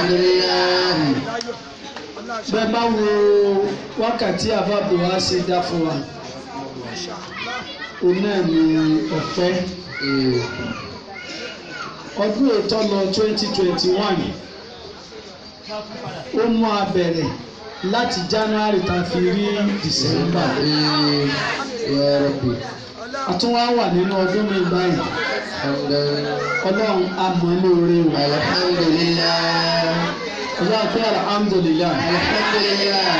alhamdulillah. bẹ́ẹ̀ bá wo wákàtí àbábọ̀ wá ṣe dá fún wa òun náà ni ọ̀fẹ́ ọdún ètò lọ 2021 ó mú a bẹ̀rẹ̀ láti January tá a fi rí December àtúnwá wà nínú ọdún mi báyìí ọlọ́run àmọ́ lóore o. alhamdulillah. ọlọ́run pé alhamdulillah. alhamdulillah.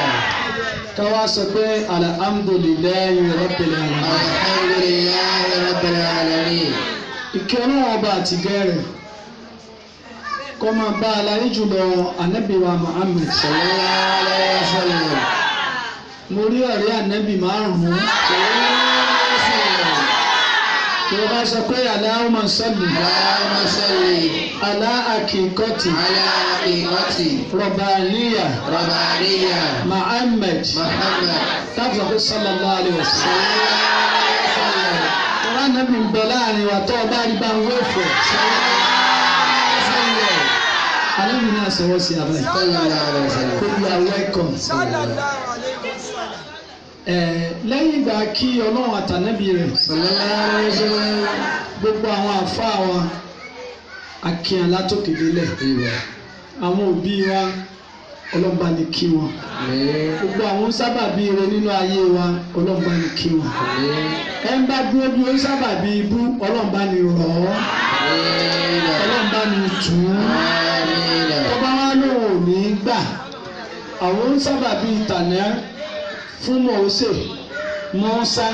káwá sọ pé alhamdulillahi rabbil alamin. alhamdulillahi rabbil alamin. ìkẹ́ ọlọ́run ọba àti gẹ́rẹ̀ kọ́ máa bá aláyé jùlọ ànábì wa Muhammad sallallahu alaihi wasallam. mo rí ọ̀rẹ́ ànábì márùn-ún. tí wọ́n bá sọ pé Allahumma salli. Allahumma salli. ala akikoti. ala akikoti. Rabbaniya. Rabbaniya. Muhammad. Muhammad. tábìlì ọ̀pẹ sallallahu alaihi wasallam. ọ̀rọ̀ ànábì ń bẹ láàrin wa tó ọba rí bá ń wéfọ̀. ànábì náà sọ wọ́n sí abẹ́. sallallahu alaihi wasallam. you are welcome. lẹ́yìn ìgbà kí ọlọ́run àtànábì rẹ̀ sallallahu alaihi wasallam. gbogbo àwọn àfáà wa akíyan látòkè délẹ̀ àwọn òbí wa ọlọ́ba ní kí wọn gbogbo àwọn sábàbí ire nínú ayé wa ọlọ́ba ní kí wọn ẹ ń bá dúró bí ó sábàbí ibú ọlọ́ba ní rọ̀ ọ́ ọlọ́ba ní tù ú ọba wa lóun ò ní gbà àwọn sábàbí ìtànà fún Mósè Mùsá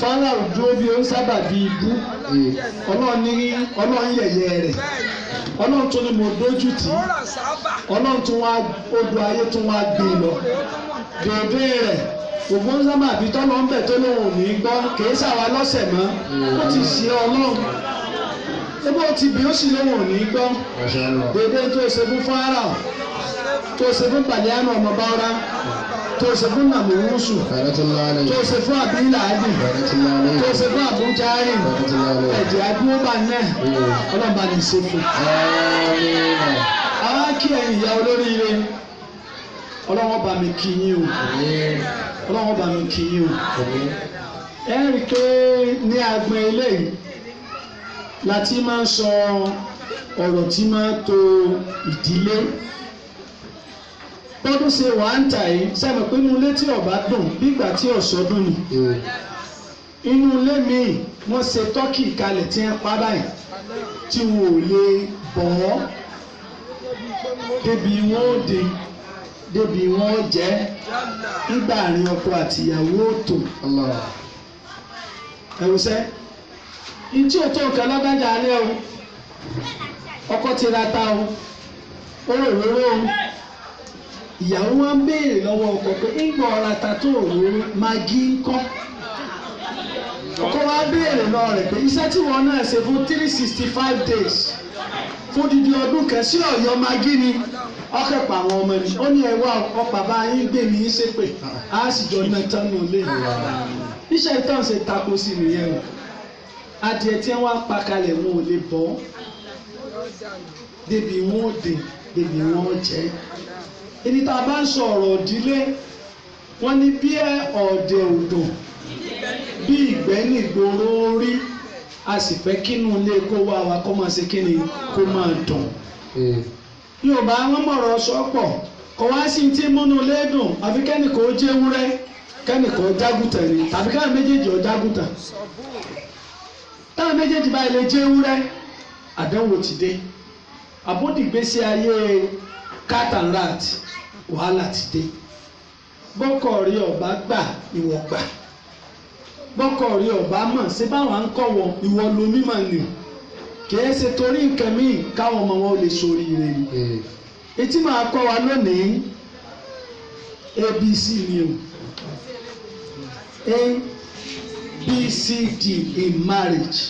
Fáráò dúró bí ó sábàbí ibú ọlọ́run yẹ̀yẹ́ rẹ̀ ọlọ́run tún ní mo dójú tì í ọlọ́run tún wá odò ayé tún wá gbé lọ dèdè rẹ̀ ògbó ń sábà bí tọ́lọ́ ń bẹ̀ tó lóun ò ní gbọ́ kìí ṣàwa lọ́sẹ̀ mọ́ ó ti ṣe ọlọ́run ebó ti bí ó sì lóun ò ní gbọ́ dèdè tó ṣe fún Fáráò tó ṣe fún Bàlíánù ọmọ Báwọ́rá tó ṣe fún Nàmúrúsù tó ṣe fún Àbílàádì tó ṣe fún Àbújárì ẹ̀jẹ̀ àdúgbò náà ọlọ́ba ní ṣe fún. àwọn kí ẹ̀yin ìyá olóríire ọlọ́wọ́ bá mi kí yín o ọlọ́wọ́ bá mi kí yín o. ẹ rí i pé ní agbọn eléyìí láti máa ń sọ ọ̀rọ̀ tí máa ń tò ìdílé bọ́dún ṣe wà ń tà yìí sẹ́mi pé inú ilé tí ọba dùn bí ìgbà tí ọ̀sọ́dún ni inú ilé míì wọ́n ṣe tọ́kì kalẹ̀ tí wọ́n pa báyìí tí wọn ò lè bọ̀ ọ́ débi wọn ò dé débi wọn ò jẹ́ nígbà àárín ọkọ àtìyàwó tó ẹ̀wùsẹ́ ìtí òtó nǹkan lọ́gbàjà alẹ́ o ọkọ ti ra ta o ó rò lóró o ìyàwó wa ń béèrè lọ́wọ́ ọkọ pé ńgbọ́ ọ̀rá ta tó òróró magi ń kọ́ ọkọ wa béèrè lọ rẹ̀ pé iṣẹ́ tí wọ́n náà ṣe fún 365 days fún dídí ọdún kan sí ọ̀yọ́ magi ni ọkẹ́ pa àwọn ọmọ ni ó ní ẹwà ọ bàbá yín gbé mi í ṣépè á sì jọ náà tán nù lé iṣẹ́ ìtàn ṣe tako sí nìyẹn o adìẹ tí wọ́n pa kalẹ̀ wọn ò lè bọ́ débi wọn ò dé débi wọn ò jẹ́ ibi tá a bá ń sọ ọ̀rọ̀ ìdílé wọ́n ní bí ọ̀dẹ̀ òdò bí ìgbẹ́ nìgboro rí a sì fẹ́ kínú ilé kó wá wa kó máa ṣe kíni kó máa dùn. Yorùbá wọn mọ̀rọ̀ sọ́pọ̀ kò wá sí tí múnú ilé dùn àfi kẹ́nìkan ó jẹ́ ewúrẹ́ kẹ́nìkan ó jágùtà ni tàbí káwọn méjèèjì ó jágùtà. táwọn méjèèjì báyìí lè jẹ́ ewúrẹ́ àdánwò ti dé àbódìgbésí ayé cat and rat wàhálà ti dé bọ́kọ̀ rí ọba gbà ìwọ gbà bọ́kọ̀ rí ọba mọ̀ ṣé báwọn ń kọ́ wọn ìwọ lomi mà nì kìí ṣe torí nǹkan míì káwọn ọmọ wọn lè sórí rẹ ni etí máa kọ́ wa lónìí ABC ni o ABCD in marriage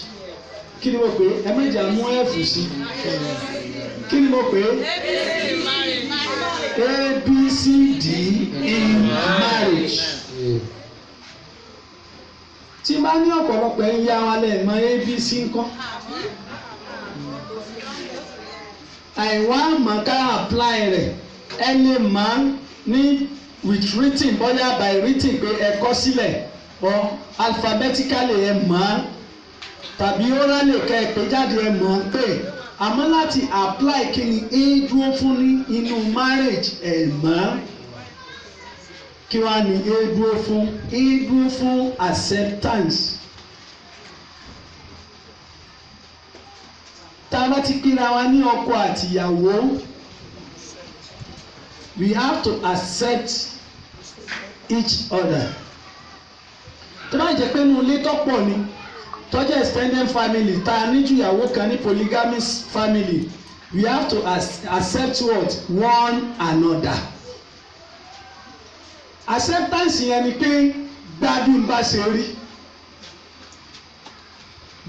kí ni mo pè é ẹ méjì àmú F sí kí ni mo pè é ABCD in marriage tí bá ní ọ̀pọ̀lọpọ̀ ẹ̀yìn ya wa lẹ̀ mọ ABC ńkọ́ àìwá àmọ́ ká apply rẹ̀ ẹ lè mọ̀ ní with written bóyá by written pé ẹ kọ sílẹ̀ or alphabetically ẹ mọ̀ tàbí orally kẹ́ ẹ pé jáde ẹ mọ̀ pé àmọ́ láti apply kí ni a dúró fún ní inú marriage ẹ mọ̀ kí wàá ní a dúró fún acceptance. Tá a bá ti pínra wa ní ọkọ àtìyàwó we have to accept each other. Tó bá jẹ́ pé inú ilé tọ́pọ̀ ni tọ́jú extended family tá a ní ju ìyàwó kan ní polygamous family we have to accept what one another. Acceptance yẹn ni pé gbádùn bá ṣe rí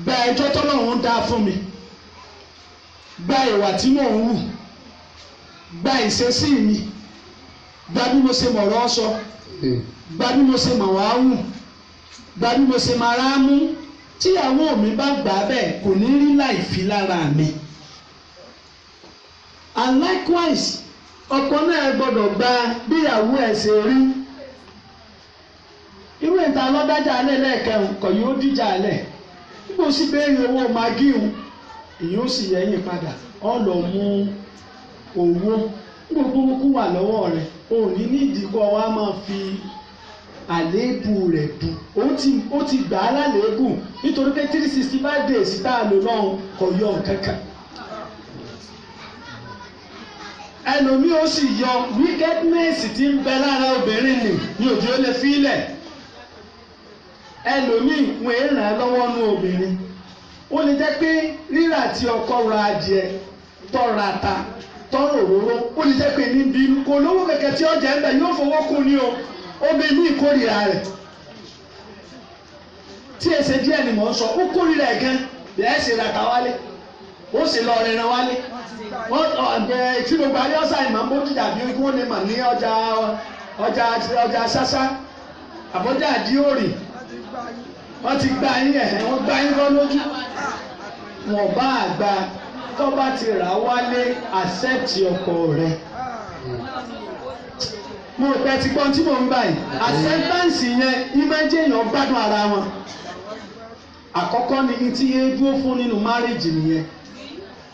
gba ẹjọ́ tọ́lọ́run dá fún mi gba ìwà tí mò ń hù gba ìṣesí mi gba bí mo ṣe mọ̀rọ̀ sọ gba bí mo ṣe mọ̀ wá hù gba bí mo ṣe máa rá mú tíyàwó mi bá gbà bẹ́ẹ̀ kò ní rí láìfi lára mi. And likewise ọkọ náà gbọ́dọ̀ gba bíyàwó ẹ̀ ṣe rí. Irú ìta lọ́dájà alẹ́ lẹ́ẹ̀kẹrùn kọ̀ yóò díjà alẹ́ nígbà sì béèrè owó magíhùn èyí ó sì yẹ̀yìn padà ọ lọ mú owó gbogbo wà lọ́wọ́ rẹ̀ o ní nídìí kọ́ wa máa fi àléébù rẹ̀ dùn ó ti gbà á lálébù nítorí pé 365 days tá a lò lọ́hùn kò yọ kankan. Ẹlòmíì ó sì yọ wickedness tí ń bẹ lára obìnrin nì ní òjò lè fílẹ̀. Ẹlòmíì wọn è ràn án lọ́wọ́ nú obìnrin. Ó lè jẹ́ pé rírà tí ọkọ ra adìẹ tọ́ra ata tọ́rọ̀ òróró ó lè jẹ́ pé ní bínú kò lówó kẹ̀kẹ́ tí ọjà ń bẹ yóò fowó kún ní o obìnrin ní ìkórìíra rẹ̀ tí ẹsẹ̀ díẹ̀ ni mò ń sọ ó kórìíra ẹ̀ gan bẹ́ẹ̀ sì ra ká wálé ó sì lọ rìnrìn wálé wọ́n ọ̀gbẹ́ tí gbogbo ayé ọ̀sán ìmọ̀ ń bójú dàbí wọ́n lè mà ní ọjà sásá àbọ̀jà àdíòrì wọ́n ti gbá yín wọ́n gbá yín lọ lójú wọ́n bá àgbà tó bá ti rà wálé accept ọkọ rẹ̀. Mo rò pé ti gbọ́n tí mò ń gbà yìí acceptance yẹn ìmọ̀jẹ̀ èèyàn gbádùn ara wọn. Àkọ́kọ́ ni tí yé dúró fún nínú marriage nìyẹn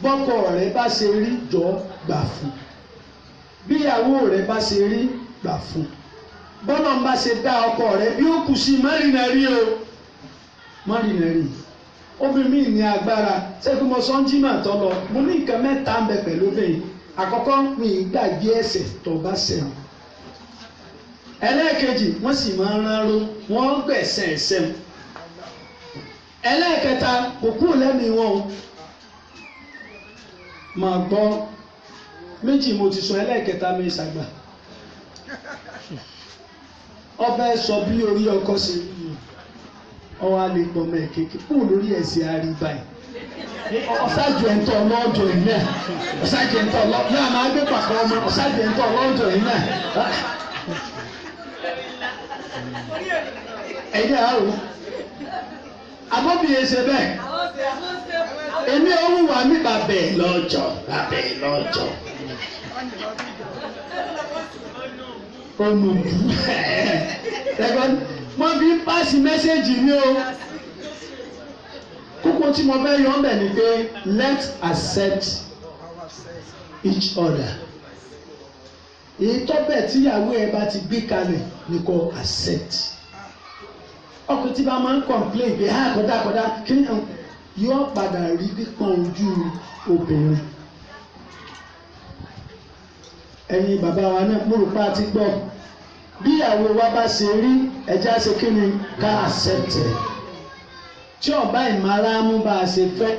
bọ́kọ rẹ̀ bá ṣe rí jọ gbà fún bíyàwó rẹ̀ bá ṣe rí gbà fún bọ́lá ń bá ṣe dá ọkọ rẹ̀ bí ó kù sí mọ́rìnà rí o mọ́rìnà rí obìnrin mi ní agbára ṣẹ́gun mo sọ ń jí màá tọ́ lọ mo ní nǹkan mẹ́ta ń bẹ pẹ̀lú bẹ́ẹ̀ àkọ́kọ́ mi ì gbàgbé ẹ̀ṣẹ̀ tó bá ṣẹ̀ wọ́n ẹlẹ́ẹ̀kejì wọ́n sì máa ń ránró wọ́n gbẹ̀sẹ̀ ẹ̀ṣẹ̀ wọn ẹlẹ́ẹ̀kẹta kò kúrò lẹ́mìí wọn o máa gbọ́ méjì mo ti sọ ẹlẹ́ẹ̀kẹta mi ṣàgbà ọbẹ̀ sọ bí orí ọkọ ṣe rí ọwọ́ alẹ́ gbọmọ ẹ̀ kékeré kúrò lórí ẹ̀sìn àríbá ẹ̀ ọ̀sájú ẹ̀ńtọ́ ọlọ́jọ́ yìí náà ọ̀sájú ẹ̀ńtọ́ ọlọ́jọ́ yìí náà máa gbé pàkọ́ ọmọ ọ̀sájú ẹ̀ńtọ́ ọlọ́jọ́ yìí náà ẹ̀yìn àrùn àbọ̀bìyẹ ṣe bẹ́ẹ̀ èmi òun wà mí bàbẹ̀ lọ́jọ́ olùbù ẹ̀gbọ́n mo fi ń pàṣẹ mẹ́sẹ̀gì mi o kókó tí mo fẹ́ yọ ọ́ bẹ̀ ni pé let's accept each other èyí tó bẹ̀ tíyàwó ẹ bá ti gbé kalẹ̀ ni kò accept ọkùnrin tí bá máa ń complain pé kọ́dá kí ni yóò padà rí pípọ́n ojú obìnrin ẹ̀yin bàbá wa náà mo rò pé a ti gbọ́ bí ìyàwó wa bá ṣe rí ẹ̀jẹ̀ á ṣe kí ni ká accept ẹ̀ tí ọba ìmáramú bá a ṣe fẹ́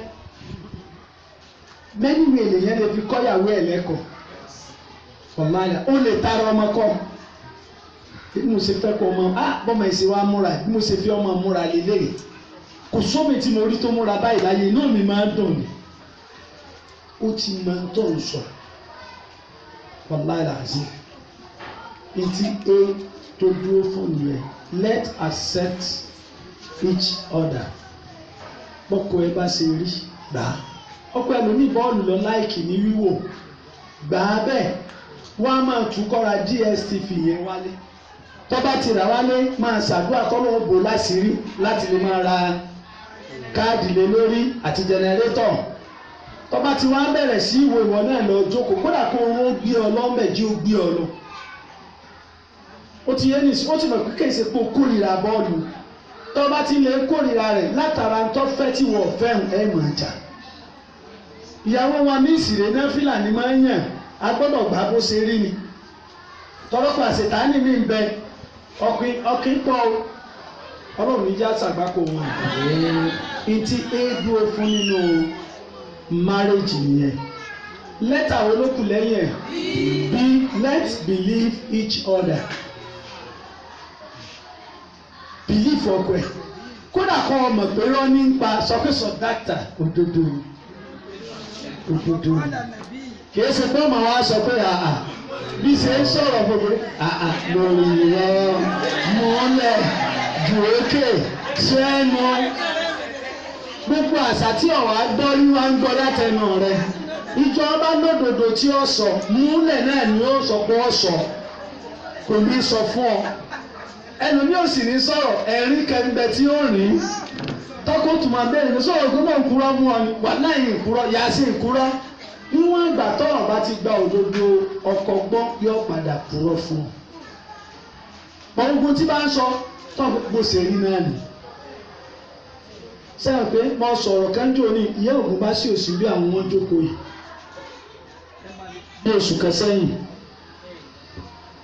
mẹ́rin ènìyàn lè fi kọ́yàwó ẹ̀ lẹ́kọ̀ọ́ ọ̀máyà ó lè tara ọmọ kọ́ bí mo ṣe fẹ́ kọ́ ọmọ bọ́mọ ìṣe wa múra bí mo ṣe fi ọmọ múra lélẹ́yìí kò sómi tí mo rí tó múra báyìí láyé inú mi máa ń dùn ní ó ti máa ń tọ̀ ń sọ ọ̀máyà àti etí a tó dúró fún yẹn let's accept each other bọ́kọ ẹ bá ṣe rí gbà ọ̀pọ̀ ẹlòmíì bọ́ọ̀lù lọ láìkì ní wíwò gbà á bẹ́ẹ̀ wọ́n á máa tún kọ́ra DSTV yẹn wálé tó bá ti rà wálé máa ṣàdúrà kọ́lọ́ bò láṣìírí láti lè máa ra káàdì lé lórí àti jẹnẹrétọ̀ tó bá ti wá bẹ̀rẹ̀ sí ìwò ìwọ náà lọ jókòó kódà kó owó gbé ọ lọ́mẹ̀ jí ó gbé ọ lọ ó ti yé nìsí ó ti mọ̀ pé kéèsì pé ó kórìíra bọ́ọ̀lù tó bá ti lè kórìíra rẹ̀ látara tó fẹ́ tí wọ́n fẹ́ ẹ̀ mọ̀ jà ìyàwó wa ní ìsìrè náà fìlàní máa ń yàn a gbọ́dọ̀ gbà bó ṣe rí ni tọ́lọ́pàá àṣetánì mi ń bẹ ọkùnrin pọ̀ ọlọ́run níjà ṣàgbákò wọn ìtì éédúró fún nínú marriage nìyẹn lẹ́tà wo ló kù lẹ́yìn ẹ̀ let's believe each other believe ọkọ ẹ̀ kódà kọ́ ọmọ pé rán nípa sọkẹ́sọ dáktà òdodo kìí ṣe pé ọmọ wa sọ pé bí ṣe ń sọ̀rọ̀ gbogbo lórí rẹ̀ mọ́lẹ̀ jùwékè sẹ́nu gbogbo àṣà tí ọ̀wá gbọ́ ní wá ń gbọ́ látẹnu rẹ̀ ìjọba lódodo tí ó sọ múlẹ̀ náà ni ó sọ pé ó sọ kò ní sọ fún ọ ẹlòmíì ò sì ní sọ̀rọ̀ ẹ̀rí kẹ́ńbẹ́ tí ó rìn tọkọtù máa bẹ̀rẹ̀ ní sọ̀rọ̀ gbọ́dọ̀ nkúrọ́ mú ọ ní wà láyé nkúrọ́ yà á sí nkúrọ́ níwọ̀n ìgbà tọ́rọ̀ bá ti gba òdodo ọkọ gbọ́ yóò padà purọ́ fún ọ. Gbogbo tí bá ń sọ tó bó ṣe rí náà nì. Sẹ́yìn pé mo sọ̀rọ̀ kánjú ní ìyá ògùn bá sí òsì bí àwọn wọn jókòó yìí. Ní oṣù kan sẹ́yìn.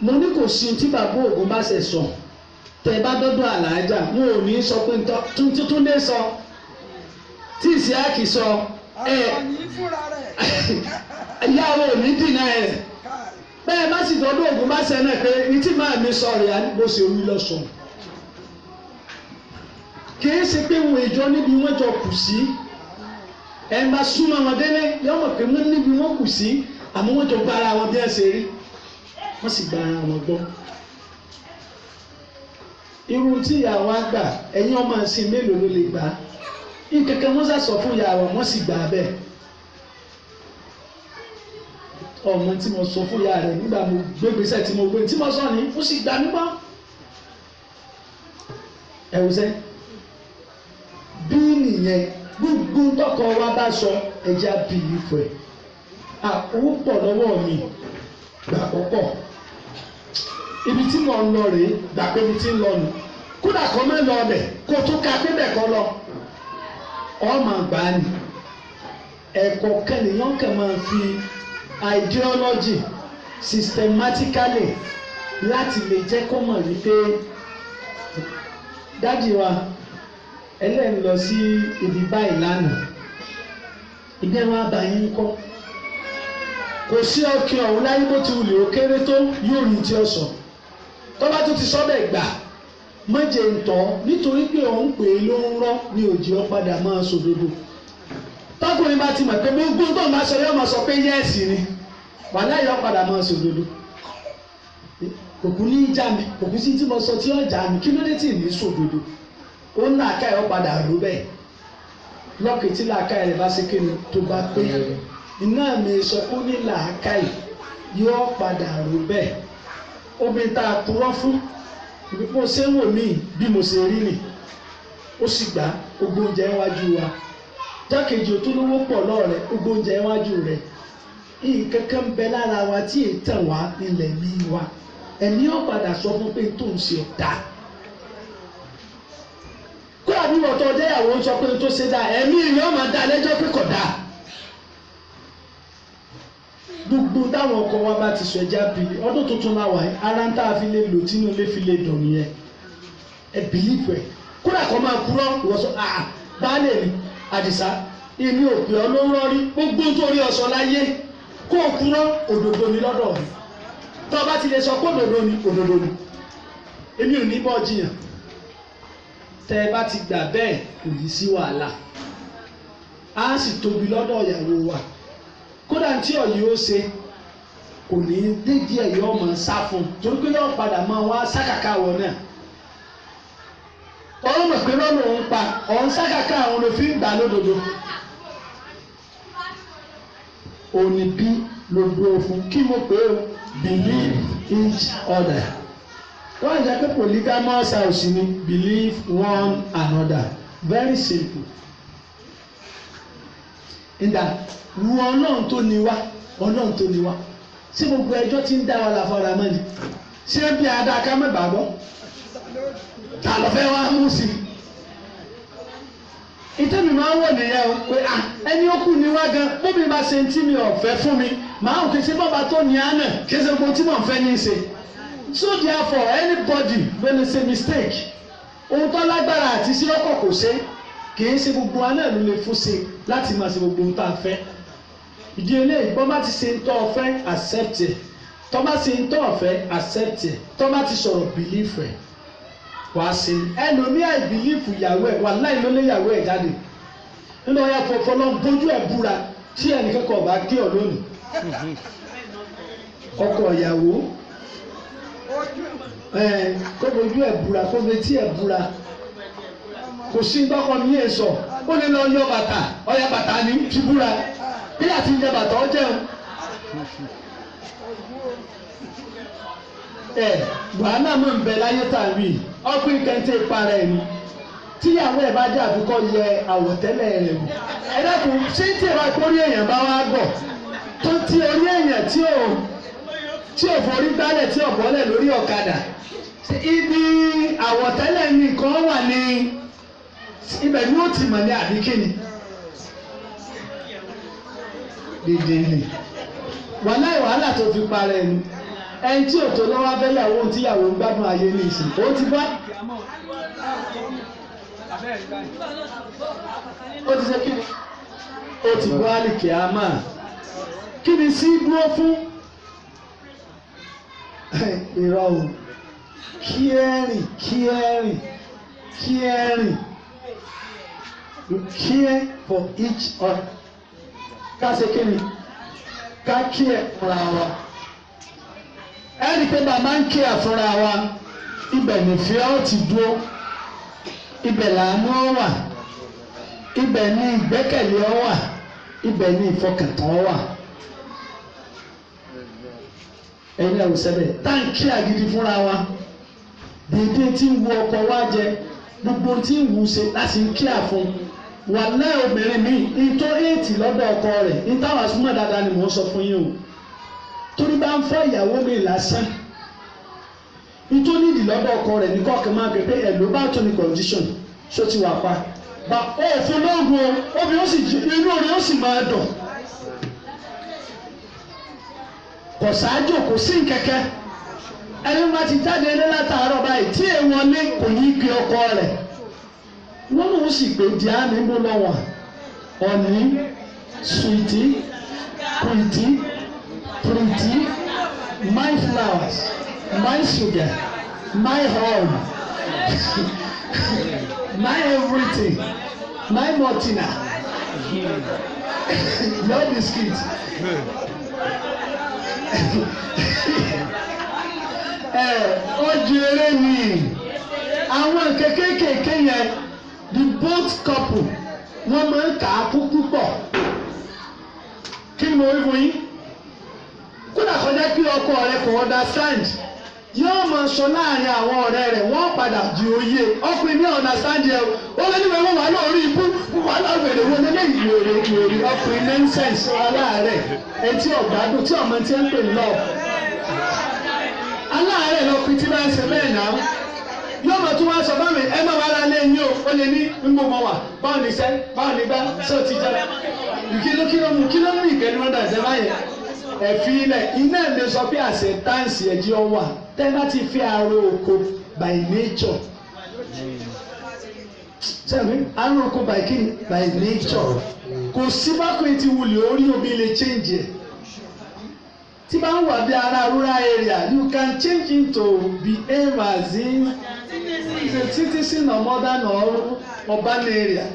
Mo ní kò sí tí bàbá ògùn bá ṣe sọ. Tẹ bá dọ́dọ̀ àlàájá, mo ò ní sọ pé tuntun dé sọ. Tí Ìsíákì sọ. Ìyàwó ò ní dìnnà ẹ̀. Bẹ́ẹ̀ bá sì dọ́dọ̀ ògùn bá ṣe náà pé ní tí màá mi sọ rẹ̀ á ní bó ṣe wí lọ́sọ̀ọ́. Kìí ṣe pé wọn ìjọ níbi wọn jọ kù sí ẹ bá súnmọ́ wọn délé yọ mọ̀ pé wọn níbi wọn kù sí àmọ́ wọn jọ gba ara wọn bí ẹ ṣe rí wọn sì gba ara wọn gbọ́. Irú tí ìyá wa gbà ẹ̀yin ọmọ ẹ̀sìn mélòó ló lè gbà ìkẹ̀kẹ́ wọn sàsọ fún ìyá wa wọn sì gbà bẹ́ẹ̀. Ọmọ tí mo sọ fún ìyá rẹ̀ nígbà mo gbégbèsè tí mo gbé tí mo sọ ní ó sì gbà nígbà ẹ̀wùsẹ́. Bí nìyẹn gbogbo tọkọ wa bá sọ ẹjẹ abìlì fún ẹ owó pọ̀ lọ́wọ́ mi gbà pọpọ ibi tí mo ń lọ rèé gbà pé ibi tí ń lọ nù kódà kọ mẹ lọ ọbẹ kó tó ka pé bẹ́ẹ̀ kọ́ lọ ọmọ àgbà ni ẹ̀kọ́ kẹnìyàn kẹ máa fi ideology systematically láti lè jẹ́ kó mọ̀ wípé dájì wa ẹlẹ́yìn lọ sí ibi báyìí lánàá ìgbẹ́ wọn bá yín kọ́ kò sí ọkẹ́ ọ̀hún láyé bó ti wùlé ó kéré tó yóò rí tí ó sọ tọ́ba tó ti sọ bẹ́ẹ̀ gbà mọ́jẹ̀ ń tọ́ nítorí pé òun pè é ló ń rọ́ ní òjì ó padà máa sòdodo tọkùnrin bá ti mọ̀ pé gbogbo tó ń bá sọ yóò máa sọ pé yẹ́ẹ̀sì ni wàhálà yóò padà máa sòdodo kòkú ní ìjà mi kòkú sí tí mo sọ tí ó jà mí kí ló dé tí ì ní sòdodo ó ń làákà ẹ̀ ọ́ padà rú bẹ́ẹ̀ lọ́kì tí làákà ẹ̀ bá ṣe kéde tó bá pé iná mi sọ pé ó ní làákà ẹ̀ yóò padà rú bẹ́ẹ̀ obìnrin tá a purọ́ fún mo ṣe ń wò mí bí mo ṣe rí nì ó sì gbà gbogbo oúnjẹ iwájú wa jákèjì òtúlówó pọ̀ lọ́ọ̀rẹ́ gbogbo oúnjẹ iwájú rẹ̀ ìkankan bẹ lára wa tí èyí tàn wá ilẹ̀ mi wa ẹ̀mí ọ̀ padà sọ fún pé tó ń ṣe ọ̀dà kó àbí wọ́tọ̀ ọjọ́ ìyàwó ń sọ pé tó ṣe dáa ẹ̀mí ìyá ọmọ dá lẹ́jọ́ pé kò dáa gbogbo táwọn ọkọ wa bá ti sọ ẹja bìlì ọdún tuntun náà wà ara ń tá a fi lè lò tínú ilé fi lè dùn nìyẹn ẹ bìlífù ẹ kódà kọ́ máa kúrọ́ ìwọ́sọ baálé mi àdìsá èmi ò pè ọ́ ló ń rọrí gbogbo nítorí ọ̀sán láyé kó o kúrọ́ òdodo ni lọ́dọ̀ mi tó o bá ti lè sọ pé òdodo ni èmi ò ní bọ́ jiyàn tẹ ẹ bá ti gbà bẹ́ẹ̀ kò ní sí wàhálà á sì tóbi lọ́dọ̀ ìyàwó wa kódà tí ọ̀yẹ́ ó ṣe kò ní dédé ẹ̀yọ́ ọmọ sá fún un torí pé yóò padà máa wá sákàkà wọn náà ọ̀rọ̀ mọ̀ pé lọ́nà òun pa ọ̀hún sákàkà àwọn ló fi ń gbà lódodo òní bí ló dúró fún kí mo pè é believe each other. Wọ́n jẹ́ pé polygamous house ni believe one another very simple. Ìdá ru ọlọ́run tó ní wá ọlọ́run tó ní wá ṣé gbogbo ẹjọ́ tí ń dá wa la fara mọ́ ni ṣé bí adáká mẹ́bàá gbọ́ ta ló fẹ́ wá mú sí i. Ìtẹ́mi máa ń wọ̀ nìyẹn o pé ẹni ó kù ní wá gan bóbi bá ṣe ń tí mi ọ̀fẹ́ fún mi màá ò kí ṣe bàbá tó ní àná kí ṣe gbogbo tí mò ń fẹ́ ní í ṣe. So therefore anybody when they say mistake ohun tó lágbára àti sí ọkọ̀ kò ṣe kì í ṣe gbogbo wa náà ló lè fún ṣe láti máa ṣe gbogbo ohun tá a fẹ́. Ìdí eléyìí bọ́ bá ti ṣe ń tọ́ ọ̀fẹ́ accept it tọ́ bá ṣe ń tọ́ ọ̀fẹ́ accept it tọ́ bá ti sọ̀rọ̀ belief ẹ̀ wàá ṣe ẹlòmíà ìbílífù ìyàwó ẹ̀ wà láì ló lé ìyàwó ẹ̀ jáde nínú ọ̀yà fọ̀fọ̀ lọ bójú ẹ̀ búra tí ẹnìkan kọ̀ bá kí ọ lónìí ọkọ ìyàwó kó bójú ẹ̀ búra kó betí ẹ̀ búra kò sí gbọ́kọ̀ mi yẹn sọ ó lè lọ yọ bàtà ọ̀yà bàtà ni ti búra bí àti yẹ bàtà ọ jẹun wàhálà mọ̀ ń bẹ láyé tàbí ọkùnrin kẹ́ńtẹ́ para ẹni tíyàwó ẹ̀ bá jẹ́ àfikọ́ yẹ àwọ̀tẹ́lẹ̀ rẹ̀ wò ẹ dákun ṣé tí ẹ bá kórí èèyàn bá wá gbọ̀ tó ti orí èèyàn tí ò forí gbálẹ̀ tí ò bọ́lẹ̀ lórí ọ̀kadà ibi àwọ̀tẹ́lẹ̀ nìkan wà ní ibẹ̀ ni ó ti mọ̀ ní àbíkíni dìde ni wàhálà tó fi para ẹni ẹni tí òtò lọ́wọ́ abẹ́yàwó tíyàwó ń gbádùn ayé ní ìsìn ó ti bá ó ti ṣe kí ni ó ti bọ́ àlìkè àmà kí ni sí dúró fún irọ́ o caring care for each other ká ṣe kí ni ká care fúnra wa ẹni pé bàbá ń kí àfúnra wa ibẹ̀ nìfẹ́ ó ti dúró ibẹ̀ làánú ó wà ibẹ̀ ní ìgbẹ́kẹ̀lé ó wà ibẹ̀ ní ìfọkàntán ó wà. ẹ̀yin ẹ̀rù sẹ́bẹ̀ táǹkì àgídí fúnra wa dèédé tí ń wo ọkọ wa jẹ gbogbo tí ń wù ṣe láti ń kí àfún wà náà obìnrin mi ìtọ́ éètì lọ́dọ̀ ọkọ rẹ̀ ìtawà súnmọ́ dáadáa ni mò ń sọ fún yín o. Torí bá ń fẹ́ ìyàwó mi lásán nítorí nídìí lọ́dọ̀ ọkọ rẹ̀ ní kọ́ọ̀kan máa gbé pé ẹ̀lò bá tó ní condition ṣó ti wà pa bá òfin lóògùn obìnrin ó sì inú rẹ̀ ó sì máa dùn kò sáájò kò sí nkẹ́kẹ́ ẹni máa ti jáde ilé látàárọ̀ báyìí tí èèwọ̀n lé kò ní gbé ọkọ rẹ̀ wọ́n ló ń sì pé díàmì mú lọ́wọ́ ọ̀ní sweetie pretty my flowers my sugar my home my everything my Martina your biscuit ojú eré ni àwọn kékèké yẹn the both couple wọ́n máa ń kà á kú púpọ̀ kí ni mo wí fún yín kódà kọjá kí ọkọ rẹ kò understand yóò máa sọ láàrin àwọn ọ̀rẹ́ rẹ̀ wọ́n padà di òye ọkùnrin ní understand yẹ o lè níwèé wọn wà lórí ibú wà láwèrè wọn lé ìwèrè ọkùnrin nonsense aláàárẹ̀ etí ọ̀gbádùn tí ọmọ ti ń pè lọ aláàárẹ̀ lọkùnrin tí bá ń ṣe bẹ́ẹ̀ náà yóò máa tún wá sọ bámi ẹ máa wá ra lé yín o lè ní mímú ọmọ wà báwo ní sẹ́ báwo ní gbá sọ ti jẹ kí ló mú ìkẹ́ni wọn dà sẹ́ báyẹn ẹ̀fí ilẹ̀ iná lè sọ pé acceptance ẹ̀jẹ̀ ọwà tẹ́lá ti fi àrò oko by nature sẹ́mi àrò oko by kí by nature kò sí bákan tí wulẹ̀ orí omi lè change ẹ̀ tí bá ń wà bí ara rural area you can change into behave as in a citizen of modern or urban area.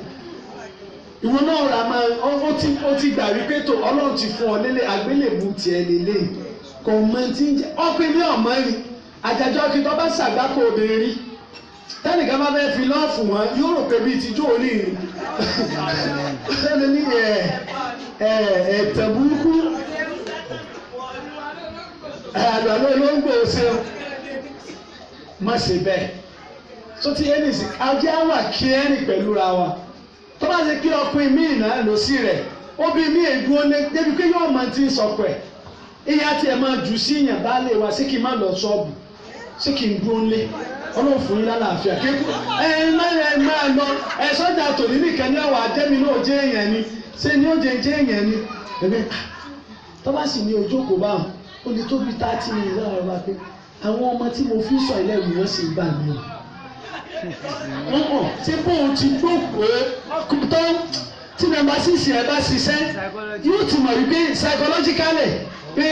Ìwọ náà rà máa ó ti gbà wípé tó Ọlọ́run ti fún ọ lélẹ̀ àgbélébù tiẹ̀ lélẹ̀ kò mọ tí ń jẹ ọkùnrin ní ọmọ rí àjàjọ kí tó bá ṣàgbákò obìnrin rí tẹnìkan bá fẹ́ fi lọ́ọ̀fù wọn yóò rò pé bíi tíjú òní rí lẹ́nu ní ẹ̀tẹ̀ burúkú àgbàdo olóńgbò ṣe má ṣe bẹ́ẹ̀ tó ti yé nìsí ajé wà kí ẹ̀rìn pẹ̀lú ra wa tó bá ṣe kí ọkùnrin míì náà lọ sí rẹ̀ obìnrin míì dúró lé débi pé yóò máa ti sọ̀kọ̀ ẹ̀ ìyá tiẹ̀ máa jù sí ìyàn bá lè wá sí kí n má lọ ṣọ́ọ̀bù sí kí n dúró lé ọlọ́run fún yín lálàáfíà kéku máa lọ sọ́jà tòní nìkan ní ọ̀wà àdẹ́mi náà jẹ́ èèyàn ni ṣé ni ó jẹ́ èèyàn ni ẹ̀mí tó bá sì ní ojókòó báwọn ó lè tóbi 30 minutes lára wa pé àwọn ọmọ tí mo fi sọ ilé ìwé wọn sì gbà mí o ṣé bóun ti gbókòó tó tí nàmbà 6 ẹ bá ṣiṣẹ́ yóò ti mọ̀ wípé psychologically pé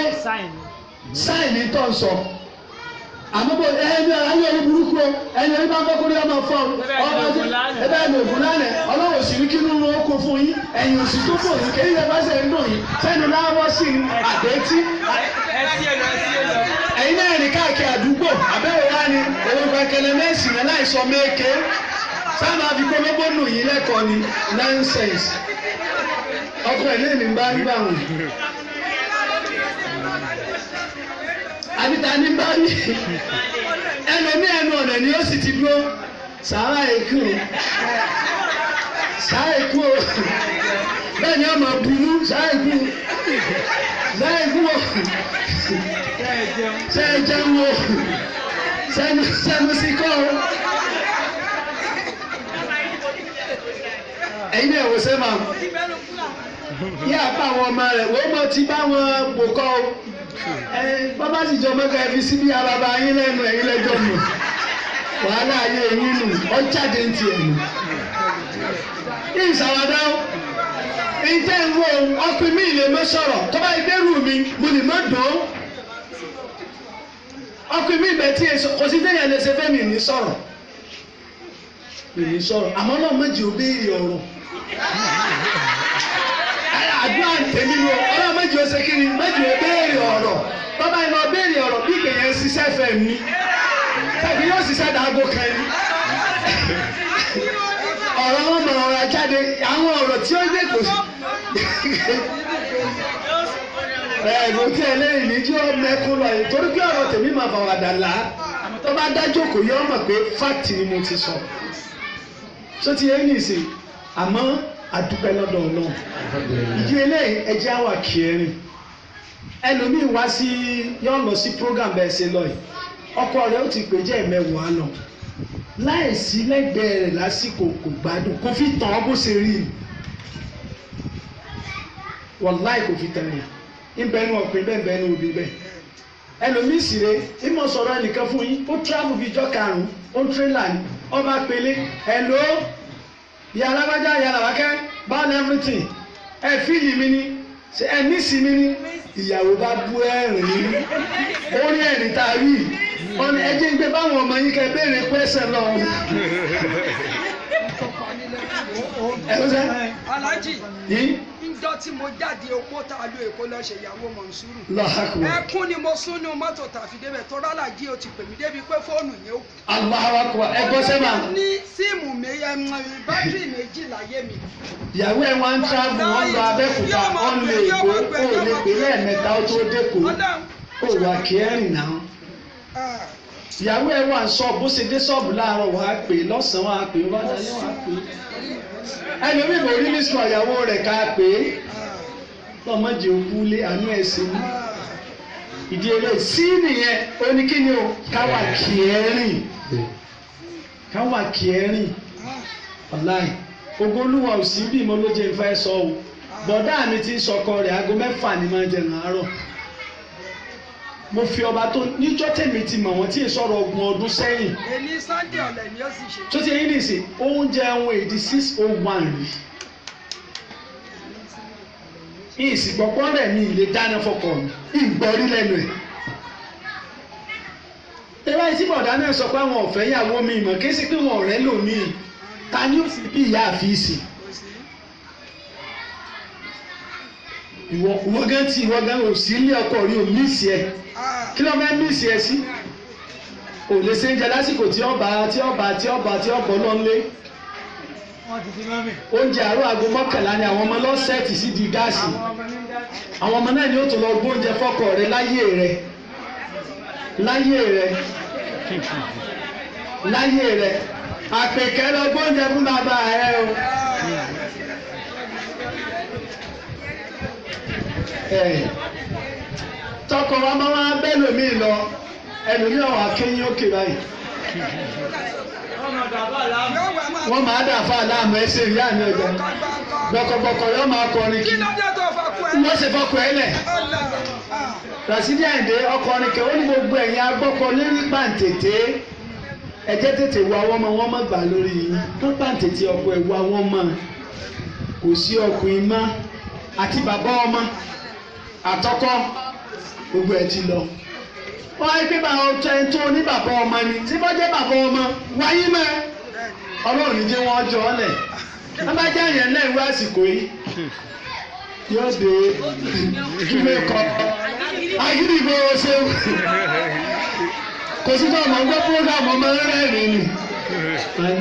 sáìnì tó ń sọ àmọ́ bò ẹni orí burúkú o ẹni orí bá ń fọ́kúrú ọmọ fọ́ ẹbẹ́ ẹni ògùn lánàá ọlọ́wọ́ sì ní kí nínú oko fún yín ẹ̀yìn òsì tó bò ní kéyìn ẹ bá ṣe ń dùn yín sẹ́ni láwọ́ sí i àdétí ẹ̀yin náà rìn káàkiri àdúgbò àbẹ́wò wá ní òun pẹ̀kẹ́lẹ́ mẹ́sì rẹ̀ láìsọ mẹ́kẹ́ sáà fi kólóbó nù yín lẹ́kọ̀ọ́ ni nonsense ọkọ̀ ẹ̀ lẹ́yìn ní bá rí báwọn. àbíta ní bá rí ẹlòmí ẹnu ọ̀nà ni ó sì ti dúró sàárà èkó bẹ́ẹ̀ ni ọmọ bùnú sàárà èkó ṣe é jẹun o sẹ́nu sí kọ́ o ẹ̀yin náà wò sẹ́ máa yí àpá àwọn ọmọ rẹ̀ wọ́n mọ̀ tí bá wọn bò kọ́ o bàbá sì jọ mọ́gà ẹbí síbí ababa yín lẹ́nu ẹ̀yin lẹ́jọ́ nù wàhálà ayé yín nù ọ̀jáde ń tiẹ̀ nù. ní ìsàwádà ìjẹ́ ìwọ ọkùnrin mi lè mọ́ sọ̀rọ̀ tó bá ìgbẹ́rù mi mo lè mọ́ dùn ún. ọkùnrin mi bẹ̀ tí kò sí téèyàn lè ṣe fẹ́ mi ní sọ̀rọ̀ àmọ́ náà méjì ò béèrè ọ̀rọ̀ àdúrà tèmi lọ ọlọ́run méjì ó ṣe kí ni méjì ó béèrè ọ̀rọ̀ bàbá yìí lọ béèrè ọ̀rọ̀ bí ìgbìyànjú ṣiṣẹ́ fẹ́ mi tàbí yóò ṣiṣẹ́ dàgbò kan ni ọ̀rọ̀ wọn mọ̀ ọ̀rọ̀ àjáde àwọn ọ̀rọ̀ tí ó dé kò sí ẹ̀ẹ́dùn tí ẹlẹ́rìí ní tí ó mẹ́kún lọ yìí torí pé ọ̀rọ̀ tèmi máa fà wàdà là á tó bá dájọ́ kò yọ ọmọ pé fáàtì ni mo ti sọ tó ti yẹ ní ìsìn àmọ́ àdúpẹ́ lọ́dọ̀ Ọlọ́run ìdí eléyìí ẹjẹ́ àwà kẹrin ẹlòmíì wá sí yọ lọ sí program bẹ́ẹ̀ ṣe lọ yìí ọkọ rẹ̀ ó ti pè jẹ́ ẹ̀mẹ́wàá lọ láìsí lẹ́gbẹ̀ẹ́ rẹ̀ lásìkò kò gbádùn kò fi tàn án bó ṣe rí i wàláì kò fi tàn yàn ìbẹ̀nu ọ̀pìn bẹ́ẹ̀ bẹ́ẹ̀ ní òbí bẹ́ẹ̀ ẹlòmíì sì rè ìmọ̀ sọ̀rọ̀ ẹnìkan fún yín ó travel bíi ijọ́ karùn-ún ó ń tírélà ní ọba pélé hello ìyá alábájá ìyá làwákẹ́ báwọn everything ẹ fíìlì mi ni ẹ nísì mi ni ìyàwó bá bú ẹ̀rín orí ẹ̀rín tá a rí ọ̀nà ẹjẹ́ ń gbé báwọn ọmọ yín kẹ́ béèrè pẹ́sẹ̀ lọ. Aláàjì njọ́ tí mo jáde opó tá a lo Èkó lọ ṣe ìyàwó Mọ̀nsúrù ẹkún ni mo sún ní mọ́tò tàfi débẹ̀ tó rálàjì ó ti pè mí débi pé fóònù yẹn ó kù. Allahu Akbar ẹgbọ́ sẹ́mà. ní síìmù bátìrì méjì láyé mi. ìyàwó ẹ̀ wá ń travel wọ́n lọ Abẹ́òkúta wọ́n lè Èkó ó lè pè lẹ́ẹ̀mẹ́ta ó tó dẹ́kọ̀ ó wà kẹ́rìn náà. ìyàwó ẹ̀ wà ń sọ bó ṣe dé ṣọ́ọ̀bù láàárọ̀ wàá pè lọ́sàn-án wàá pè wọ́n dalẹ́ wàá pè ẹlòmíì kò rí nísìnyí ìyàwó rẹ̀ ká pé lọ́mọdé òkú lé àánú ẹ̀sìn mú ìdí eré sí nìyẹn oníkíni o káwà kìẹ́rìn ọ̀láì ogolúwa ò sí bí mo ló jẹ́ ìfẹ́ sọ o bọ̀dá mi ti ń sọkọ rẹ̀ aago 6 ni máa ń jẹun àárọ̀ mo fi ọba tó níjọ́ tèmi ti mọ̀ wọ́n tí ì sọ̀rọ̀ 20 ọdún sẹ́yìn. èmi Sunday ọ̀lẹ̀ ni ó sì ṣe. tó ti yẹn ní ìsìn oúnjẹ ohun èdè 601 rí. ìsìgbọ́pọ́ rẹ̀ mi lè dáná fọkọ mi ìgbọ́rí lẹ́nu ẹ̀. tẹ́lá tí bọ̀dá náà sọ pé àwọn ọ̀fẹ́ yàwó mi mọ̀ kí sí pé wọn ọ̀rẹ́ lò mí ta ni ó sì bí ìyá àfíìsì. ìwọ gan ò sí ilé ọkọ rí o mísì ẹ kí ló máa ń mísì ẹ sí ò lè ṣe ń jẹ lásìkò tí ọba lọ ń lé oúnjẹ àárọ̀ aago 11 ni àwọn ọmọ lọ sẹ́ẹ̀tì sí di gáàsì àwọn ọmọ náà ni ó tún lọ gbóúnjẹ fọ́kọ rẹ láyé rẹ àpèkẹ́ lọ gbóúnjẹ fún bàbá rẹ o. tọkọ wa máa wá bẹ́ẹ̀ lómi lọ ẹlòmí ọ̀hún akéyìn òkè báyìí wọ́n máa dà fún aláàmú ẹsẹ̀ ìyá mi ọjà gbọ̀kọ̀gbọ̀kọ̀ yóò máa kọrin kí wọ́n ṣe fọkọ̀ ẹ lẹ̀ Rasidi Àyìndé ọkọrin kẹ ó ní gbogbo ẹ̀yin agbọ́kọ lérí pàǹtẹ̀tẹ̀ ẹ̀jẹ̀ tètè wọ àwọn ọmọ wọn mọ̀ gbà lórí yín wọ́n pàǹtẹ̀tẹ̀ ọkọ ẹ̀ wọ àwọn ọmọ kò sí ọkùnrin mọ́ àti bàbá ọmọ àtọkọ gbogbo ẹ̀ ti lọ wọ́n á gbé bàbá ọ̀tẹ̀ tó ní bàbá ọmọ ni tí wọ́n jẹ́ bàbá ọmọ wáyé mọ́ ọlọ́run ní jẹ́ wọ́n jọ ọ́ lẹ̀ wọ́n bá jẹ́ àyàn náà ìwé àsìkò yìí yóò dé kílé kọ́ agídìgbò ṣe kò sí fún ọmọ gbọ́ program ọmọ rẹ́rìn ni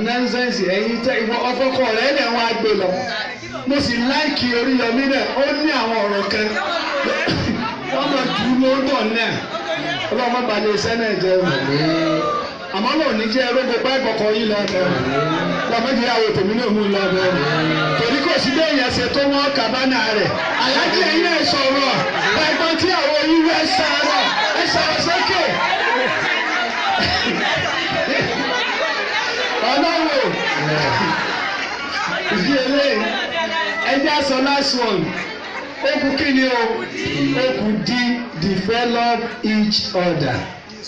nonsense ẹ̀yin tẹ́ ìwọ ọfọkọ rẹ̀ ẹ̀ wọ́n á gbé lọ mo sì láìkì Oríyọmí náà ó ní àwọn ọ̀rọ̀ kan wọ́n mọ̀ jù ú lóńtọ̀ náà ọlọ́mọ balẹ̀ iṣẹ́ náà jẹ́ o àmọ́ náà ní jẹ́ erógbó pẹ́ kọ̀ọ̀kan yín lọ bẹ́ẹ̀ lọ́mọdé àwọn tèmi náà mú lọ bẹ́ẹ̀ torí kò sí bẹ́ẹ̀ yẹn ṣe tó wọ́n kàbánà rẹ̀ aláàjì ẹ̀yin náà sọ̀rọ̀ ẹ̀gbọ́n tí àwọn oyinwó ẹ̀ sọ̀rọ̀ sókè ọlọ́wọ́ ìdí eléyìí ẹjẹ́ sọ last one okù kíni o okù di develop each other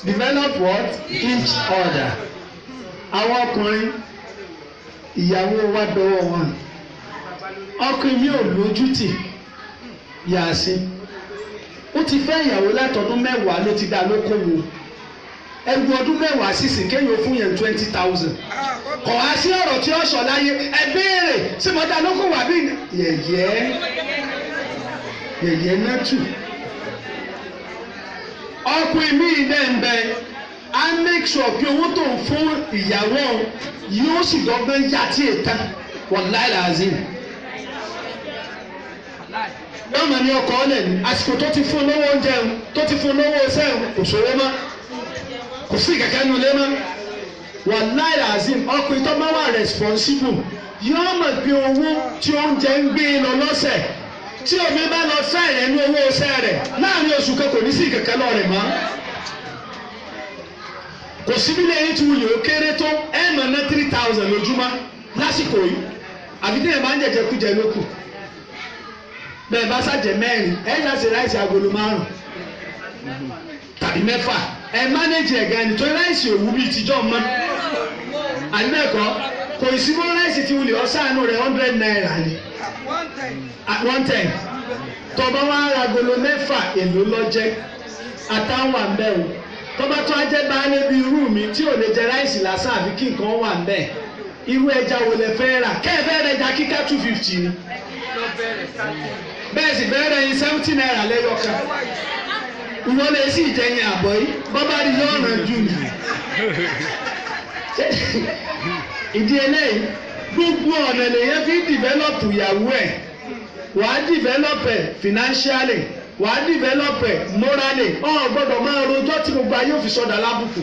develop what each other àwọn ọkùnrin ìyàwó wa dọwọ́ wọn ọkùnrin mi ò lójútì yàásí ó ti fẹ́ ìyàwó látọdún 10 ló ti dá lókòwò ẹgbẹ ọdún 10 sísìn kéèyàn fún yẹn 20,000 kọ̀ wá sí ọ̀rọ̀ tí ó sọ láyé ẹ béèrè sí mo dá lókòwò àbí yẹ̀yẹ́ náà tù ọkùnrin míì dẹ̀ ń bẹ á make sure pé owó tó ń fún ìyàwó yóò sì dọ́gbọ́n yá tí è tán wallahi lazim yóò mọ̀ ní ọkọ̀ ọ̀lẹ̀ ní àsìkò tó ti fún lówó oúnjẹ tó ti fún lówó sẹ́yìn kò sówó mọ́ kò sí kẹ̀kẹ́ nu lé mọ́ wallahi lazim ọkùnrin tó bá wà responsible yóò mọ̀ pé owó tí oúnjẹ ń gbé lọ lọ́sẹ̀ tí omi bá lọ sẹ́yìn ní owó ọ̀sẹ̀ rẹ̀ láàrin oṣù kan kò ní sí kẹ̀kẹ́ lọ rẹ̀ mọ́ kò sí bí lẹ́yìn tí wulẹ̀ ó kéré tó ẹ̀ mọ̀ ná 3,000 lójúmọ́ lásìkò yìí àbí tí ẹ̀ máa ń jẹjẹ kújẹ lókù bẹ́ẹ̀ bá ṣàjẹ 4 ẹ̀ ṣá ṣe ráìsì agolo 5 tàbí 6 ẹ̀ mánéjì ẹ̀gá ẹni tó ráìsì òwú bíi tíjọ́ mọ́ àdínẹ́kọ̀ọ́ kò sí mọ́ ráìsì tí wulẹ̀ ọ̀sánù rẹ̀ 100 naira ni 110 tọba wa agolo 6 èlò lọ́jẹ́ àtàwọn àmbẹ́ o tọba tó ajẹ́ baálé bíi irú mi tí ò lè jẹ ráìsì lásán àfi kí nǹkan wà ń bẹ̀ irú ẹja wo lẹ fẹ́ rà kẹ́ẹ̀fẹ́ rẹ̀ ẹja kíkà 250 ni bẹ́ẹ̀ sì fẹ́ rẹ̀ yín 70 naira lẹ́yọ̀kan ìwọ lè sì jẹyìn àbọ̀ yìí bọ́bá rí yọ̀ ọ̀ràn jù ní. ìdí eléyìí gbogbo ọ̀nà lèyẹn fi develop ìyàwó ẹ̀ wàá develop ẹ̀ financially wàá develop ẹ̀ morally ọ̀ gbọ́dọ̀ máa rojọ́ tí gbogbo ayé òfin sọ̀dà lábùkù.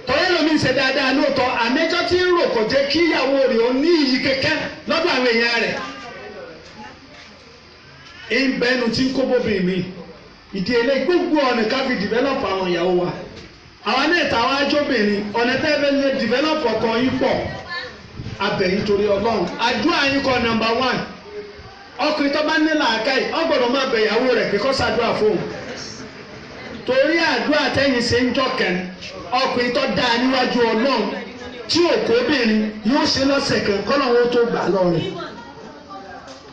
tọ́lá lómi ń ṣe dáadáa lóòótọ́ àmẹ́jọ́ tí ń rò kò jẹ́ kí ìyàwó rẹ̀ ó ní iyì kẹ̀kẹ́ lọ́dọ̀ àwọn èèyàn rẹ̀. ìbẹ́nu tí ń kó bóbi mi ìdí eléyìí gbogbo ọ̀nà ká fi develop àwọn ìyàwó wa. àwọn náà tàwọn ajóbìnrin ọ̀nà tẹ́lẹ̀ lè develop ọkọ yín pọ̀ abẹ̀yìn torí ọlọ́run àdúrà yín kọ́ number 1 ọkùnrin tó bá ní làákàyè ó gbọ́dọ̀ máa bẹ̀ ìyàwó rẹ̀ pé kó ṣàdúrà fóun torí àdúrà tẹ́yìn ṣe ń jọkàn ọkùnrin tó dáa níwájú ọlọ́run tí òkú obìnrin yóò ṣe lọ́sẹ̀ kan kọ́nà wọn tó gbà lọ́rẹ̀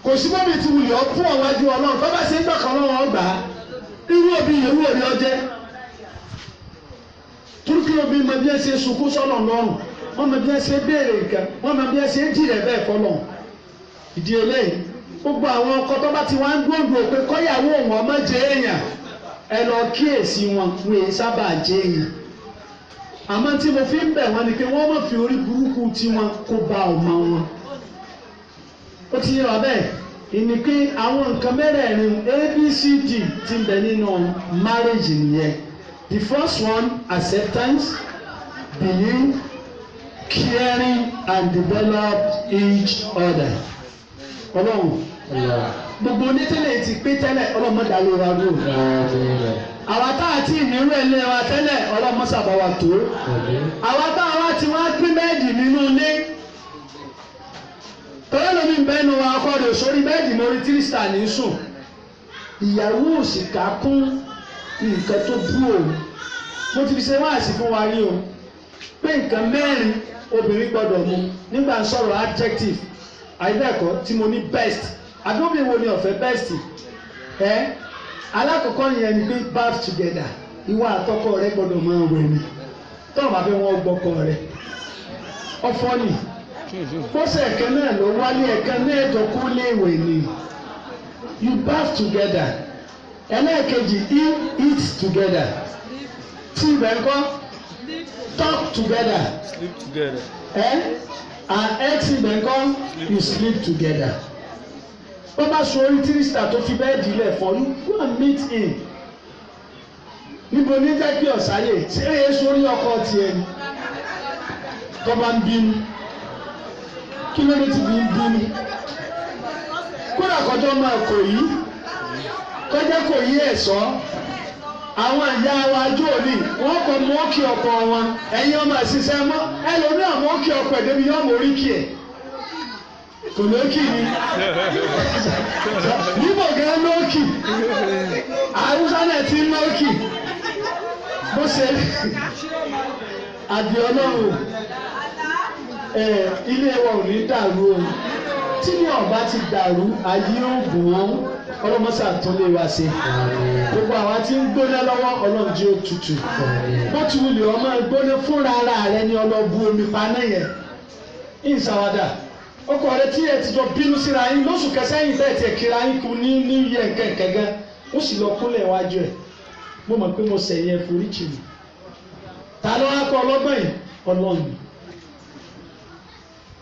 kò sí bọ́bí ti wùlẹ̀ ọ́ fún ọ̀wájú ọlọ́run tó bá ṣe ń dọ̀kan lọ́wọ́ gbà á irú òbí yẹ̀wò rí ọjẹ́ turkey òbí mọ bí ẹ ṣe sunkún sọ́nà lọ́rùn wọ́n mọ bí ẹ ṣe béèrè nǹkan wọ́n mọ bí ẹ ṣe jìrẹ̀ bẹ́ẹ̀ fọlọ́ ìdí eléyìí gbogbo àwọn ọkọ tó bá ti wá ń gbòǹgbò pé kọ́yàwó òun ọmọ jẹ èèyàn ẹ lọ kíyèsí wọn wọ́n èyí sábà jẹ èèyàn àmọ́ tí mo fi ń bẹ̀ wọ́n ni pé wọ́n má fi orí burúkú tiwọn kó ba ọmọ wọn. Ó ti yé wa bẹ́ẹ̀ ìní pé àwọn nǹkan mẹ́rẹ̀ẹ̀rin ABCD ti ń bẹ nínú marriage nìyẹn. The first one, acceptance, belief, caring and develop each other. Ọlọ́run gbogbo onítẹ̀lẹ̀ ti pé tẹ́lẹ̀ ọlọ́mọdé alẹ́ wa rò. Àwa tá àti ìnírú ẹ̀ lé wa tẹ́lẹ̀ ọlọ́mọsàbọ̀ wa tó. Àwa tá àwa ti wá pín bẹ́ẹ̀dì nínú ilé. Tọ́lá lómi ń bẹ́nu wa ọkọ rẹ̀ sórí bẹ́ẹ̀dì mórí 3 star ní sùn. Ìyàwó òsìkà kún nǹkan tó bú òun. Mo ti fi ṣe wáàsí fún wa rí o pé nǹkan mẹ́rin obìnrin gbọ́dọ̀ mú nígbà ń sọ̀rọ̀ adjective àìbẹ́ẹ̀kọ́ tí mo ní best àdóbi wo ni ọ̀fẹ́ best alákọ̀ọ́kọ́ yẹn ni pé bath together ìwà àtọkọ rẹ gbọ́dọ̀ máa wẹ̀ ni tọ́ọ̀ bá fẹ́ wọ́n gbọ́kọ rẹ ọ̀fọ́ ni bọ́sẹ̀ ẹ̀kẹ́ náà ló wálé ẹ̀kẹ́ náà ẹ̀jọ̀ kó léèwé ni you bath together ẹlẹ́ẹ̀kejì eat together tí ibẹ̀ ń kọ́ talk together sleep together and ex ibẹ̀ ń kọ́ you sleep together. Bó bá so orí 3 star tó fi bẹ́ẹ̀dì ilẹ̀ fún you go and meet him. Níbo ní jẹ́ kí ọ̀sáyè ṣé èyí sórí ọkọ tiẹ̀ ni tó bá ń bínú kí ló dé tí bí ń bínú kódà kọjọ́ máa kò yí kọjá kò yí ẹ̀sọ́ àwọn ìyá wa jó ní wọ́n kọ mọ́ọ̀kì ọkọ wọn ẹ̀yin ọmọ àṣìṣe mọ́ ẹlòmíràn mọ́ọ̀kì ọkọ ẹ̀ débi yọ̀ọ́ mórí kì ẹ̀ kò lókì ni níbo gan lókì àrùsá náà ti lókì bó ṣe àbí ọlọ́run ilé wa ò ní dàrú o tí ní ọba ti dàrú ayé òògùn wọn ọlọ́mọṣà tó lè wá sí gbogbo àwa tí ń gbóná lọ́wọ́ ọlọ́run jí ó tutù bó ti wulẹ̀ ọmọ gbóná fúnra ara rẹ ní ọlọ́bu omi paná yẹn ìsàwádà ọkọ rẹ tí ẹ ti jọ bínú síra yín lóṣù kẹsẹ́yìn tẹ̀ tiẹ̀ kíra yín kú ní yẹ nkẹ̀kẹ̀ gan ó sì lọ kúnlẹ̀ wájú ẹ̀ mo mọ̀ pé mo sẹ̀yìn ẹ̀ foríjì mi ta ló wá kọ́ ọlọ́gbọ́n yìí ọlọ́run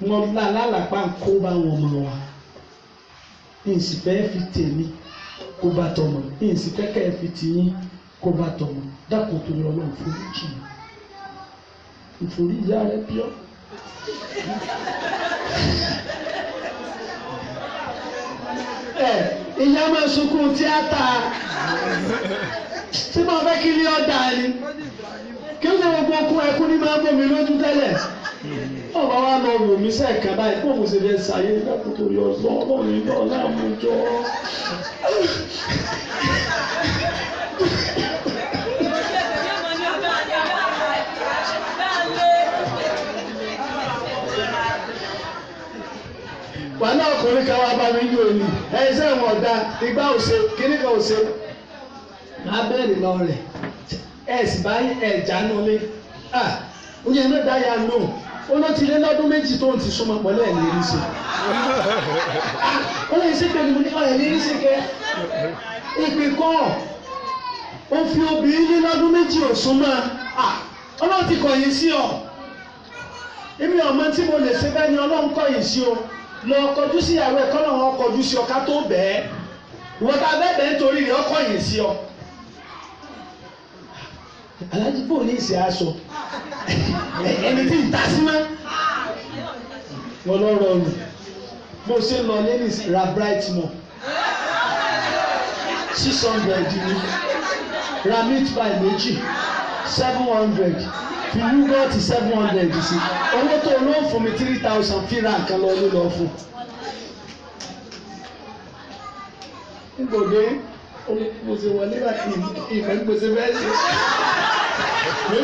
wọn lálàpá ń kó bá wọn mọ wa ìsì fẹ́ fi tèmi kó bá tọmọ ìsì fẹ́ kẹ́ ẹ fi tìyín kó bá tọmọ dákun tó yọ ọlọ́run foríjì mi ìforí ìyá rẹ bíọ́. Ìyá máa sunkún tíátà tí mo fẹ́ kí ní ọ̀dà ni kí ó ṣe gbogbo okun ẹkún ní máa ń bọ̀ mí lójú tẹ́lẹ̀ ọba wa lọ wò mí sẹ́ẹ̀kan báyìí kó mo ṣe fẹ́ ṣàyè dákun tó yọ ọlọ́run ìgbà ọ̀làmújọ. wàhálà ọkùnrin kan wá bá mi yí òní ẹsẹ̀ wọn ọ̀dà ìgbà òsè kíní kan òsè abẹ́rẹ́ lọ rẹ̀ ẹ̀sìn báyìí ẹ̀já nulẹ̀ oye náà dá ya nù ó ló ti lé lọ́dún méjì tó ń ti súnmọ́ pẹ̀lú ẹ̀ lérí sí ó lè ṣe pẹ̀lú ní ọ̀ ẹ̀ lérí sí kẹ́ ìpè kọ́ ó fi obìnrin lé lọ́dún méjì ò súnmọ́ ọlọ́run ti kọ̀yìn sí ọ èmi ọmọ tí mo lè ṣe bẹ́ẹ̀ ni ọlọ́run kọ̀yìn sí o lọ kọjú sí ìyàwó ẹ̀kọ́ náà wọ́n kọjú sí ọ ká tó bẹ́ẹ̀ ìwọ́n tá bẹ́ẹ̀ bẹ́ẹ̀ nítorí rẹ̀ ọkọ̀ yìí sí ọ. alájí bò ní ìsì aṣọ ẹni tí ń ta sí mọ́. wọ́n lọ rọrùn bó ṣe ń lọ lẹ́nu ra bright mọ́ 600 ni ra meat pie méjì 700 fi yúgọ́ọ̀tì 700 sí owó tó ló ń fún mi 3000 fi ra nǹkan lọ ló lọ fún. nígbòdé mo ṣe wọlé láti ìmọ̀ ní mo ṣe fẹ́ ṣe.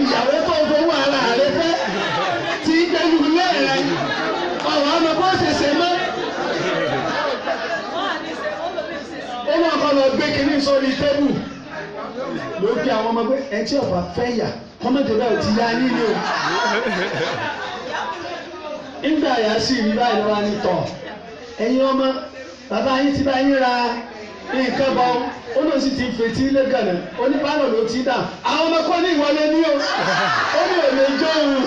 ìyàwó tó ń fowó ara rẹ fẹ́ tí ń gbẹ́nu ilé rẹ ọ̀rọ̀ ọmọ bó ṣe ṣe mọ́. ó máa kọ́ lọ gbé kínní sórí tébù ló bí àwọn ọmọ pé ẹ tí ọba fẹ́ yà kọ́mọ̀tò bẹ́ẹ̀ ti yá yín ni o. nígbà yà sí rí báyìí lọ́wọ́ ní tọ̀ ẹ̀yin ọmọ bàbá yín ti bá yín ra nǹkan bá ó lọ sí ti fetí ilé gànà oníbàárà ló ti dà àwọn ọmọ kọ́ ní ìwọlé ní o ó ní òní jó òun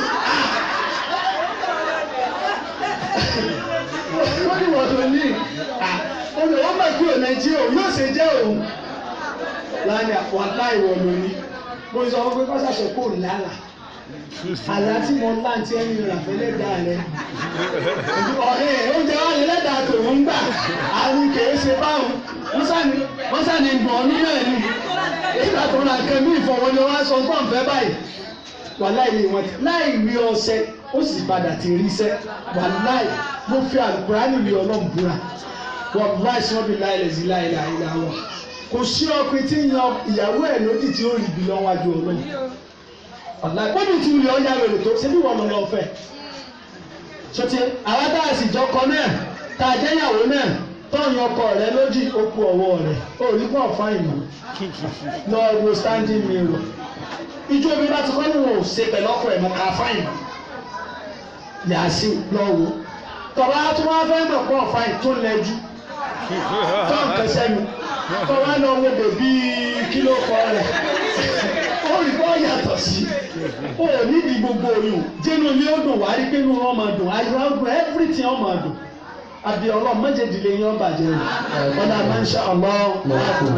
ó ní wọ́n ní olùwọ́n mọ̀ pé òun nàìjíríà yóò ṣe jẹ́ òun lánàá wàhálà ìwọ lóní mo sọ pé kọ́sàṣọ kò lálà àlá tí mo lá ti ẹni rà fẹ́lẹ́ dà rẹ ọ̀rẹ́ oúnjẹ wa ni lẹ́dà tòun ń gbà àrùn kìí ṣe báwọn wọ́n sàní gbọ̀n nínú ẹ̀ ní ìgbà tó ra nǹkan mí ìfọwọ́ ni wọ́n á sọ gbọ́n fẹ́ báyìí wàláì ni wọ́n ti láì rí ọṣẹ ó sì padà ti ríṣẹ́ wàláì mo fi àlùkùránì rí ọlọ́run búra wàláì sọ́bì láìlẹ̀sí láìláìlá wọn kò sí ọkùnrin tí ń yan ìyàwó ẹ̀ lódì tí ó rí ibi lọ́wájú ọlọ́run wàláì bọ́dù tí ń lè ọjà rẹ̀ tó ṣe bí wọ́n lọ fẹ́ sọtí àwọn tá a sì jọkọ náà tá a jẹ́yàwó náà tọ́yìn ọkọ rẹ lójì okú ọwọ́ rẹ̀ ó rí pọ̀ fáìn mọ́ lọ wo standing mirror ijó omi bá ti kọ́ ní wọn ò ṣe pẹ̀lú ọkọ ẹ̀ mọ́ ká fáìn mọ́ yàásì lọ́wọ́ tọ́ba tó wá fẹ́ mọ̀ pọ̀ fáìn tó lẹ́jú tó ń kẹsẹ́ mi tọ́ba lọ wo bèbí kílò kọ́ rẹ̀ ó rí bọ́ yàtọ̀ sí ó nídìí gbogbo oyún jẹ́nu ni ó dùn wá rí pé inú wọn máa dùn ayọ̀ ọdún everything wọn máa dùn àbí ọlọ́run méjèèjìlẹ̀ yín ọba jẹ́ ọ̀dà máa ń ṣe ọlọ́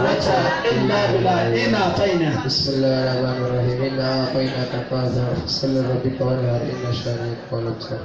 wọ́tà ìlà ìlà ìnà àtàyìnà. bisimilahi rahman rahim inna a'tainaka al-kawthar salli rabbika wanhar inna shani'aka huwal abtar.